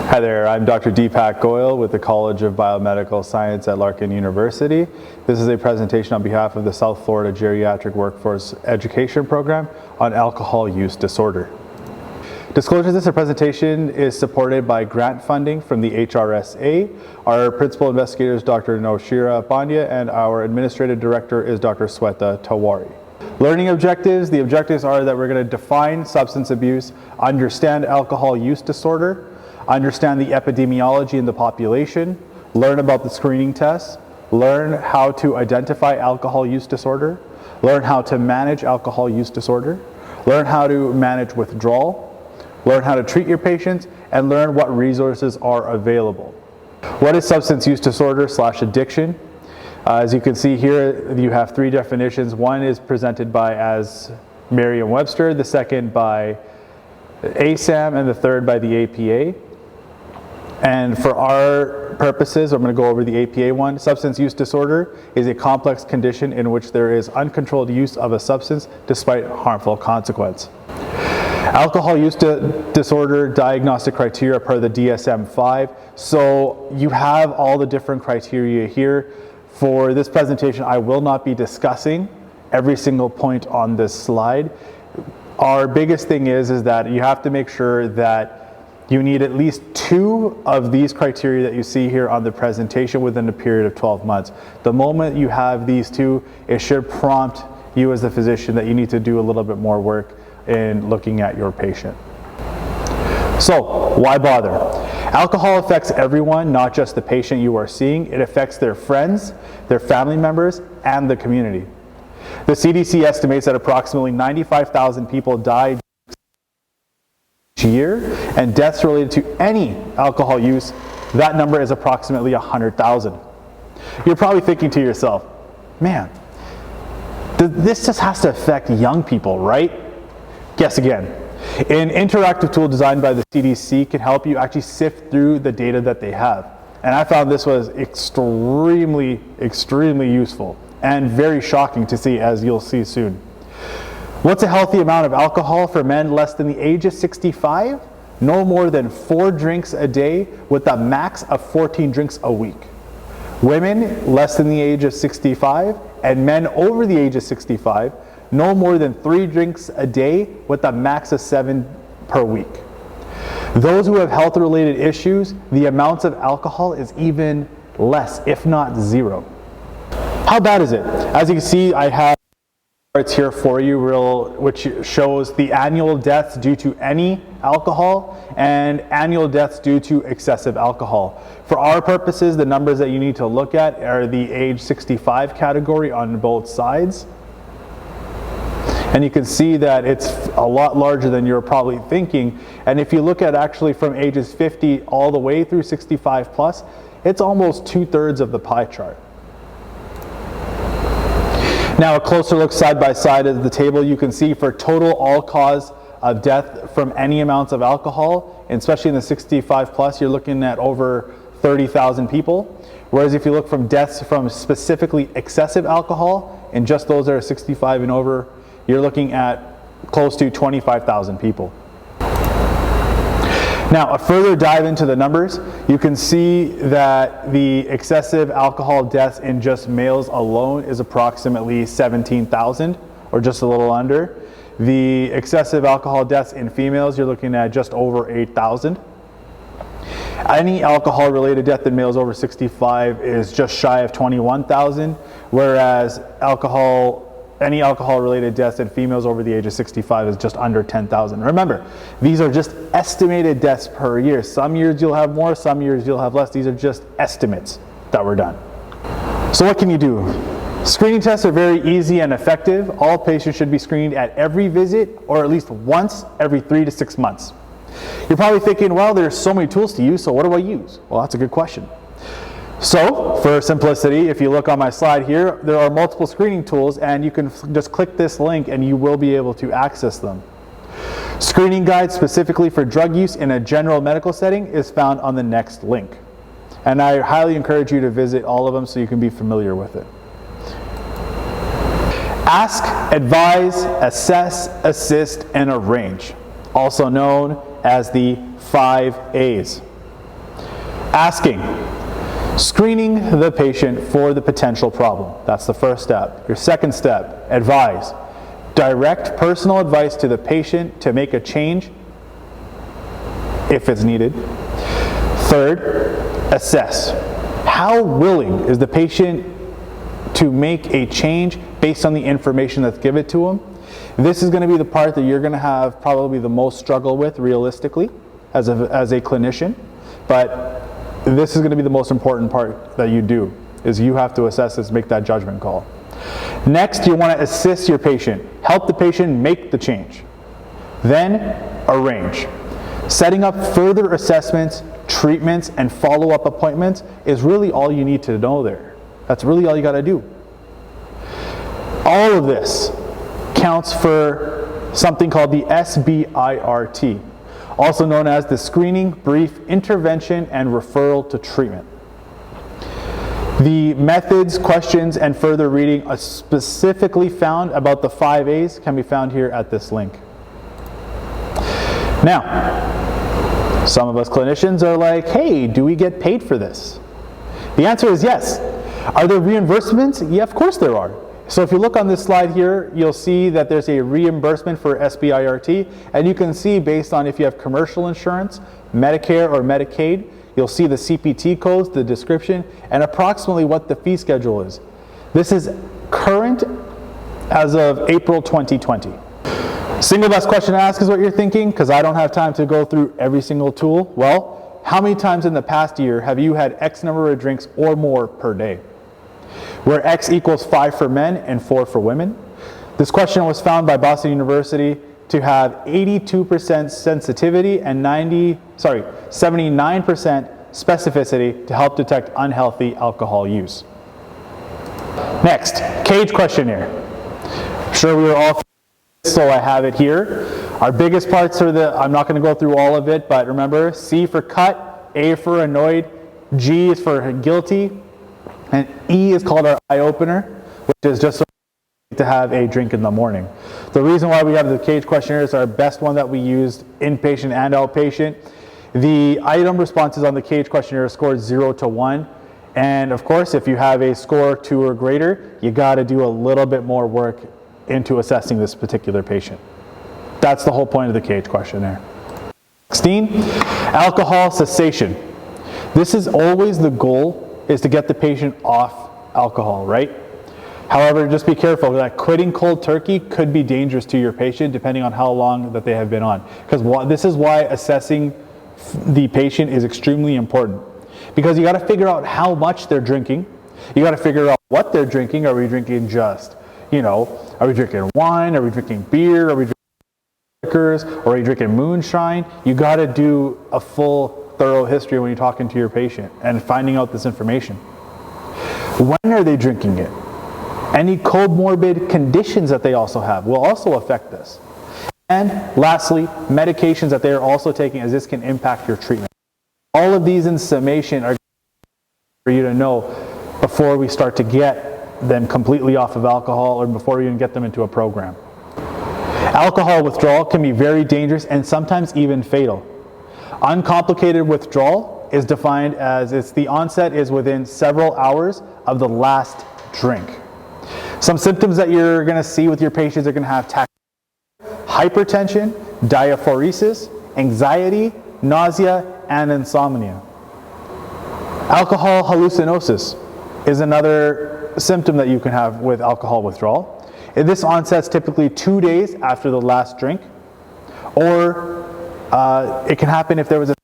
Hi there, I'm Dr. Deepak Goyal with the College of Biomedical Science at Larkin University. This is a presentation on behalf of the South Florida Geriatric Workforce Education Program on alcohol use disorder. Disclosure: this presentation is supported by grant funding from the HRSA. Our principal investigator is Dr. Noshira Pandya and our administrative director is Dr. Sweta Tawari. Learning objectives: the objectives are that we're going to define substance abuse, understand alcohol use disorder, understand the epidemiology in the population, learn about the screening tests, learn how to identify alcohol use disorder, learn how to manage alcohol use disorder, learn how to manage withdrawal, learn how to treat your patients, and learn what resources are available. What is substance use disorder / addiction? As you can see here, you have three definitions. One is presented as Merriam-Webster, the second by ASAM, and the third by the APA. And for our purposes, I'm going to go over the APA one. Substance use disorder is a complex condition in which there is uncontrolled use of a substance despite harmful consequence. Alcohol use disorder diagnostic criteria per the DSM-5. So you have all the different criteria here. For this presentation, I will not be discussing every single point on this slide. Our biggest thing is that you have to make sure that you need at least 2 of these criteria that you see here on the presentation within a period of 12 months. The moment you have these 2, it should prompt you as the physician that you need to do a little bit more work in looking at your patient. So, why bother? Alcohol affects everyone, not just the patient you are seeing. It affects their friends, their family members, and the community. The CDC estimates that approximately 95,000 people die year, and deaths related to any alcohol use, that number is approximately 100,000. You're probably thinking to yourself, man, this just has to affect young people, right? Guess again. An interactive tool designed by the CDC can help you actually sift through the data that they have. And I found this was extremely useful and very shocking to see, as you'll see soon. What's a healthy amount of alcohol for men less than the age of 65? No more than 4 drinks a day with a max of 14 drinks a week. Women less than the age of 65 and men over the age of 65, no more than 3 drinks a day with a max of 7 per week. Those who have health-related issues, the amounts of alcohol is even less, if not 0. How bad is it? As you can see, I have charts here for you which shows the annual deaths due to any alcohol and annual deaths due to excessive alcohol. For our purposes, the numbers that you need to look at are the age 65 category on both sides. And you can see that it's a lot larger than you're probably thinking. And if you look at actually from ages 50 all the way through 65 plus, it's almost 2/3 of the pie chart. Now a closer look side by side at the table, you can see for total all cause of death from any amounts of alcohol, and especially in the 65 plus, you're looking at over 30,000 people. Whereas if you look from deaths from specifically excessive alcohol, and just those that are 65 and over, you're looking at close to 25,000 people. Now, a further dive into the numbers, you can see that the excessive alcohol deaths in just males alone is approximately 17,000, or just a little under. The excessive alcohol deaths in females, you're looking at just over 8,000. Any alcohol-related death in males over 65 is just shy of 21,000, whereas any alcohol-related deaths in females over the age of 65 is just under 10,000. Remember, these are just estimated deaths per year. Some years you'll have more, some years you'll have less. These are just estimates that were done. So what can you do? Screening tests are very easy and effective. All patients should be screened at every visit or at least once every 3 to 6 months. You're probably thinking, well, there's so many tools to use, so what do I use? Well, that's a good question. So, for simplicity, if you look on my slide here, there are multiple screening tools and you can just click this link and you will be able to access them. Screening guide specifically for drug use in a general medical setting is found on the next link. And I highly encourage you to visit all of them so you can be familiar with it. Ask, advise, assess, assist, and arrange, also known as the 5 A's. Asking, screening the patient for the potential problem. That's the first step. Your second step, advise. Direct personal advice to the patient to make a change if it's needed. Third, assess. How willing is the patient to make a change based on the information that's given to them? This is going to be the part that you're going to have probably the most struggle with realistically as a clinician, but this is going to be the most important part that you do, is you have to assess this, make that judgment call. Next, you want to assist your patient, help the patient make the change. Then, arrange. Setting up further assessments, treatments, and follow-up appointments is really all you need to know there. That's really all you got to do. All of this counts for something called the SBIRT, also known as the Screening, Brief, Intervention, and Referral to Treatment. The methods, questions, and further reading are specifically found about the 5 A's can be found here at this link. Now, some of us clinicians are like, hey, do we get paid for this? The answer is yes. Are there reimbursements? Yeah, of course there are. So if you look on this slide here, you'll see that there's a reimbursement for SBIRT, and you can see based on if you have commercial insurance, Medicare or Medicaid, you'll see the CPT codes, the description, and approximately what the fee schedule is. This is current as of April 2020. Single best question to ask is what you're thinking, because I don't have time to go through every single tool. Well, how many times in the past year have you had X number of drinks or more per day? Where X equals 5 for men and 4 for women. This question was found by Boston University to have 82% sensitivity and 79% specificity to help detect unhealthy alcohol use. Next, CAGE questionnaire. I'm sure we were all, so I have it here. Our biggest parts are I'm not going to go through all of it, but remember, C for cut, A for annoyed, G is for guilty, and E is called our eye opener, which is just to have a drink in the morning. The reason why we have the CAGE questionnaire is our best one that we used inpatient and outpatient. The item responses on the CAGE questionnaire are scored 0 to 1. And of course, if you have a score 2 or greater, you got to do a little bit more work into assessing this particular patient. That's the whole point of the CAGE questionnaire. 16, alcohol cessation. This is always the goal, is to get the patient off alcohol, right? However, just be careful that quitting cold turkey could be dangerous to your patient depending on how long that they have been on. Because this is why assessing the patient is extremely important. Because you got to figure out how much they're drinking. You got to figure out what they're drinking. Are we drinking just, are we drinking wine? Are we drinking beer? Are we drinking liquors? Or are you drinking moonshine? You got to do a full thorough history when you're talking to your patient and finding out this information. When are they drinking it? Any comorbid conditions that they also have will also affect this. And lastly, medications that they are also taking, as this can impact your treatment. All of these in summation are for you to know before we start to get them completely off of alcohol or before we even get them into a program. Alcohol withdrawal can be very dangerous and sometimes even fatal. Uncomplicated withdrawal is defined as the onset is within several hours of the last drink. Some symptoms that you're going to see with your patients are going to have hypertension, diaphoresis, anxiety, nausea, and insomnia. Alcohol hallucinosis is another symptom that you can have with alcohol withdrawal. This onset's typically 2 days after the last drink, or it can happen if there was a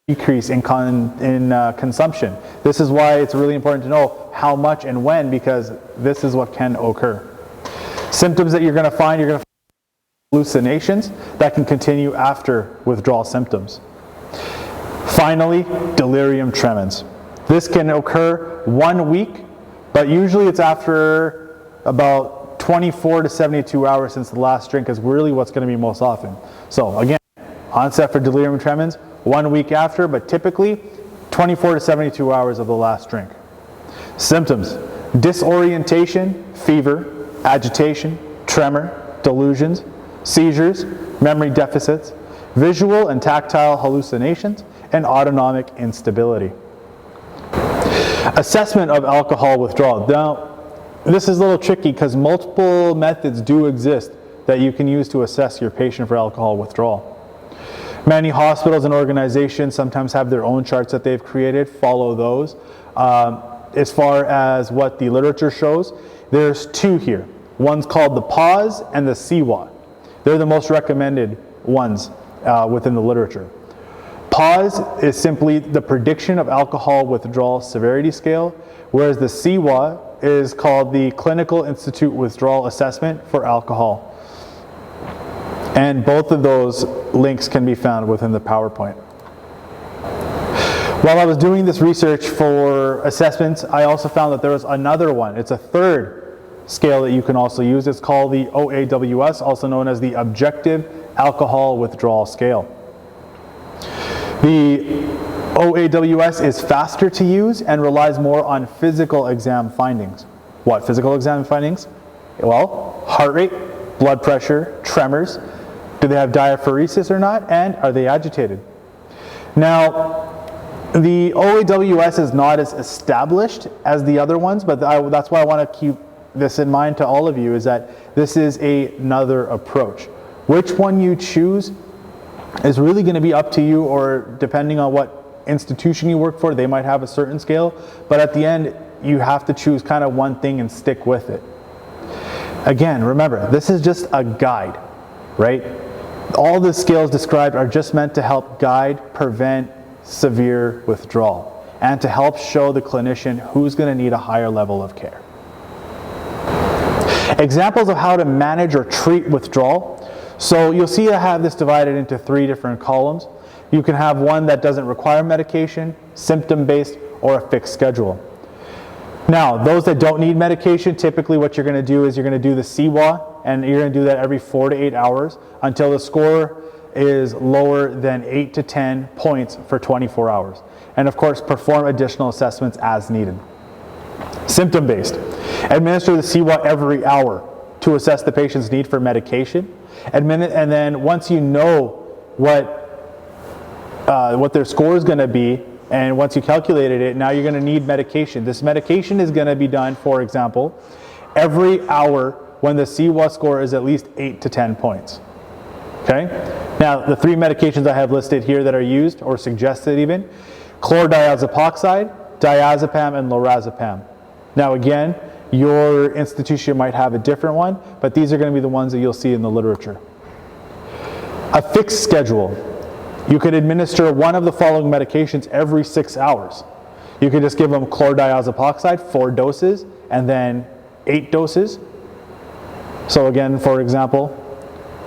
decrease in consumption. This is why it's really important to know how much and when, because this is what can occur. Symptoms that you're going to find hallucinations that can continue after withdrawal symptoms. Finally, delirium tremens. This can occur 1 week, but usually it's after about 24 to 72 hours since the last drink is really what's going to be most often. So again, onset for delirium tremens 1 week after, but typically 24 to 72 hours of the last drink. Symptoms: disorientation, fever, agitation, tremor, delusions, seizures, memory deficits, visual and tactile hallucinations, and autonomic instability. Assessment of alcohol withdrawal. Now, this is a little tricky because multiple methods do exist that you can use to assess your patient for alcohol withdrawal. Many hospitals and organizations sometimes have their own charts that they've created. Follow those. As far as what the literature shows, there's two here. One's called the PAUSE and the CWA. They're the most recommended ones within the literature. PAUSE is simply the prediction of alcohol withdrawal severity scale, whereas the CWA is called the Clinical Institute Withdrawal Assessment for Alcohol. And both of those links can be found within the PowerPoint. While I was doing this research for assessments, I also found that there was another one. It's a third scale that you can also use. It's called the OAWS, also known as the Objective Alcohol Withdrawal Scale. The OAWS is faster to use and relies more on physical exam findings. What physical exam findings? Well, heart rate, blood pressure, tremors. Do they have diaphoresis or not? And are they agitated? Now, the OAWS is not as established as the other ones, but that's why I want to keep this in mind to all of you, is that this is another approach. Which one you choose is really going to be up to you, or depending on what institution you work for, they might have a certain scale, but at the end, you have to choose kind of one thing and stick with it. Again, remember, this is just a guide, right? All the scales described are just meant to help guide, prevent severe withdrawal, and to help show the clinician who's going to need a higher level of care. Examples of how to manage or treat withdrawal. So you'll see I have this divided into 3 different columns. You can have one that doesn't require medication, symptom-based, or a fixed schedule. Now, those that don't need medication, typically what you're going to do is you're going to do the CWA, and you're going to do that every 4 to 8 hours until the score is lower than 8 to 10 points for 24 hours. And of course, perform additional assessments as needed. Symptom-based. Administer the CWA every hour to assess the patient's need for medication. And then once you know what their score is going to be, and once you calculated it, now you're going to need medication. This medication is going to be done, for example, every hour when the CWA score is at least 8 to 10 points. Okay? Now, the 3 medications I have listed here that are used, or suggested even, chlordiazepoxide, diazepam, and lorazepam. Now again, your institution might have a different one, but these are going to be the ones that you'll see in the literature. A fixed schedule. You could administer one of the following medications every 6 hours. You could just give them chlordiazepoxide, 4 doses, and then 8 doses. So again, for example,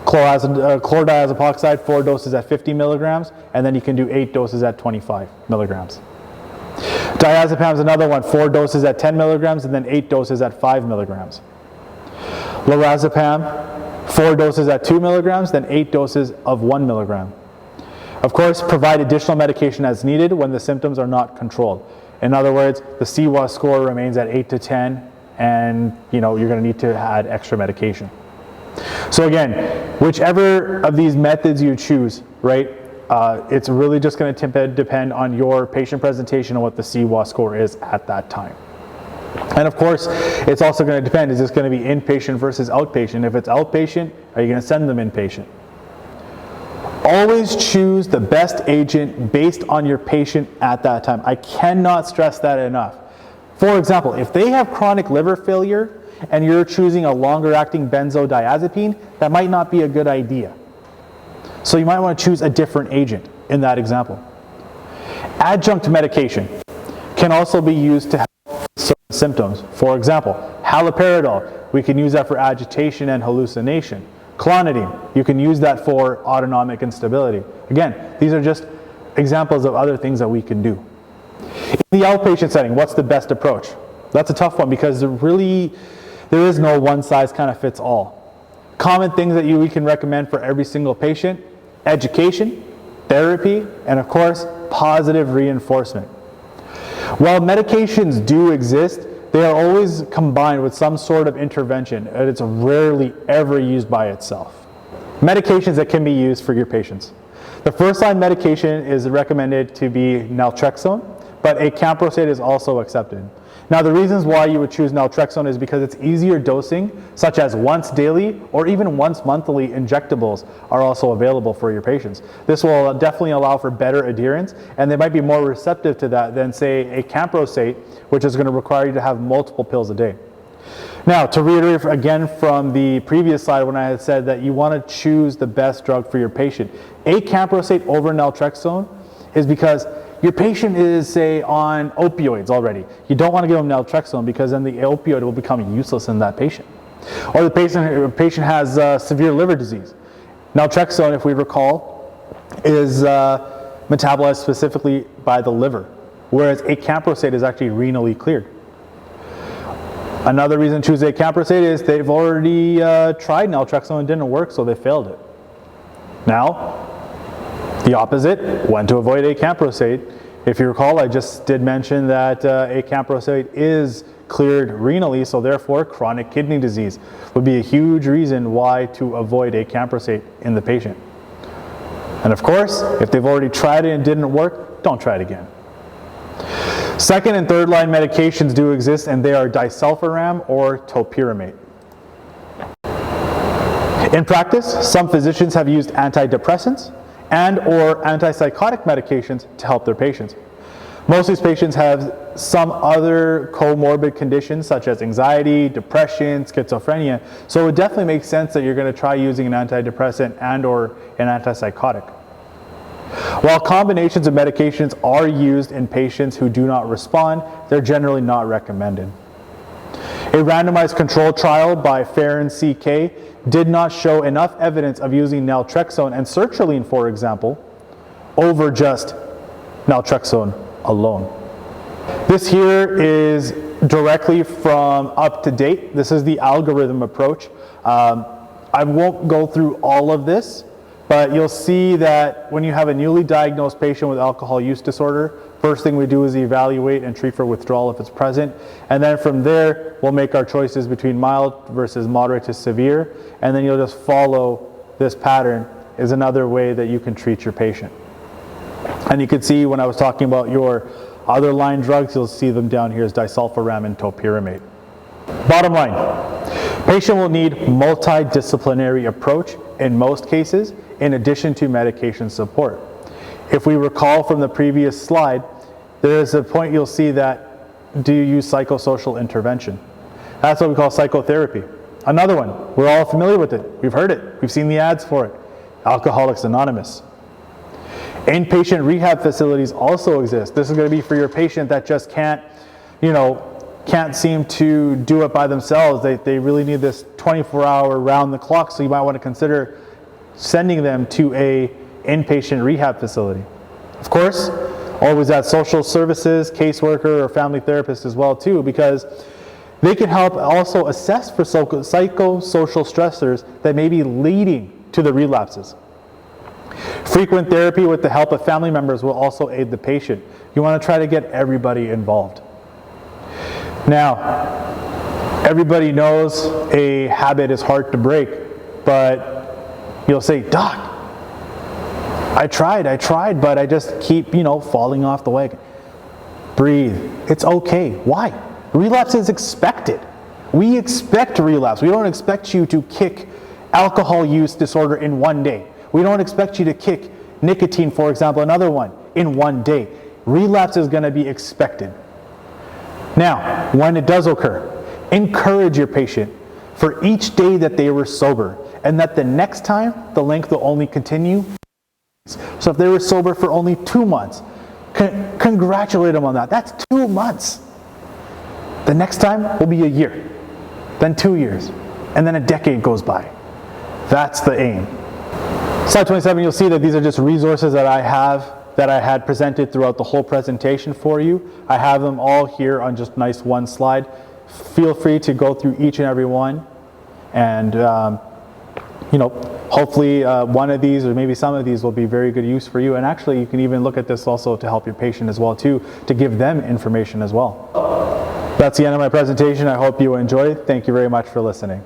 chlordiazepoxide, 4 doses at 50 milligrams, and then you can do 8 doses at 25 milligrams. Diazepam is another one, 4 doses at 10 milligrams, and then 8 doses at 5 milligrams. Lorazepam, 4 doses at 2 milligrams, then 8 doses of 1 milligram. Of course, provide additional medication as needed when the symptoms are not controlled. In other words, the CWA score remains at 8 to 10, and you're going to need to add extra medication. So again, whichever of these methods you choose, right, it's really just going to depend on your patient presentation and what the CWA score is at that time. And of course, it's also going to depend, is this going to be inpatient versus outpatient? If it's outpatient, are you going to send them inpatient? Always choose the best agent based on your patient at that time. I cannot stress that enough. For example, if they have chronic liver failure and you're choosing a longer acting benzodiazepine, that might not be a good idea. So you might want to choose a different agent in that example. Adjunct medication can also be used to help certain symptoms. For example, haloperidol, we can use that for agitation and hallucination. Clonidine, you can use that for autonomic instability. Again, these are just examples of other things that we can do. In the outpatient setting, what's the best approach? That's a tough one because there is no one size kind of fits all. Common things that we can recommend for every single patient: education, therapy, and of course, positive reinforcement. While medications do exist, they are always combined with some sort of intervention, and it's rarely ever used by itself. Medications that can be used for your patients. The first line medication is recommended to be naltrexone, but acamprosate is also accepted. Now, the reasons why you would choose naltrexone is because it's easier dosing, such as once daily or even once monthly injectables are also available for your patients. This will definitely allow for better adherence, and they might be more receptive to that than, say, acamprosate, which is going to require you to have multiple pills a day. Now, to reiterate again from the previous slide when I had said that you want to choose the best drug for your patient, acamprosate over naltrexone is because your patient is, say, on opioids already. You don't want to give them naltrexone because then the opioid will become useless in that patient. Or the patient has severe liver disease. Naltrexone, if we recall, is metabolized specifically by the liver, whereas acamprosate is actually renally cleared. Another reason to choose acamprosate is they've already tried naltrexone and didn't work, so they failed it. Now, the opposite, when to avoid acamprosate. If you recall, I just did mention that acamprosate is cleared renally, so therefore chronic kidney disease would be a huge reason why to avoid acamprosate in the patient. And of course, if they've already tried it and didn't work, don't try it again. Second and third line medications do exist, and they are disulfiram or topiramate. In practice, some physicians have used antidepressants and or antipsychotic medications to help their patients. Most of these patients have some other comorbid conditions such as anxiety, depression, schizophrenia, so it definitely makes sense that you're going to try using an antidepressant and or an antipsychotic. While combinations of medications are used in patients who do not respond, they're generally not recommended. A randomized controlled trial by Fair and CK did not show enough evidence of using naltrexone and sertraline, for example, over just naltrexone alone. This here is directly from Up to Date. This is the algorithm approach. I won't go through all of this, but you'll see that when you have a newly diagnosed patient with alcohol use disorder, first thing we do is evaluate and treat for withdrawal if it's present. And then from there, we'll make our choices between mild versus moderate to severe. And then you'll just follow this pattern is another way that you can treat your patient. And you can see when I was talking about your other line drugs, you'll see them down here as disulfiram and topiramate. Bottom line, patient will need multidisciplinary approach in most cases, in addition to medication support. If we recall from the previous slide, there is a point you'll see that, do you use psychosocial intervention? That's what we call psychotherapy. Another one, we're all familiar with it. We've heard it. We've seen the ads for it. Alcoholics Anonymous. Inpatient rehab facilities also exist. This is going to be for your patient that just can't seem to do it by themselves. They really need this 24-hour round the clock, so you might want to consider sending them to a inpatient rehab facility. Of course, always that social services, caseworker, or family therapist as well too, because they can help also assess for psychosocial stressors that may be leading to the relapses. Frequent therapy with the help of family members will also aid the patient. You want to try to get everybody involved. Now, everybody knows a habit is hard to break, but you'll say, "Doc, I tried, but I just keep, falling off the wagon." Breathe. It's okay. Why? Relapse is expected. We expect relapse. We don't expect you to kick alcohol use disorder in one day. We don't expect you to kick nicotine, for example, another one, in one day. Relapse is going to be expected. Now, when it does occur, encourage your patient for each day that they were sober, and that the next time, the length will only continue. So if they were sober for only 2 months, congratulate them on that. That's 2 months. The next time will be a year, then 2 years, and then a decade goes by. That's the aim. Slide 27, you'll see that these are just resources that I had presented throughout the whole presentation for you. I have them all here on just nice one slide. Feel free to go through each and every one, and hopefully one of these or maybe some of these will be very good use for you. And actually, you can even look at this also to help your patient as well too, to give them information as well. That's the end of my presentation. I hope you enjoyed. Thank you very much for listening.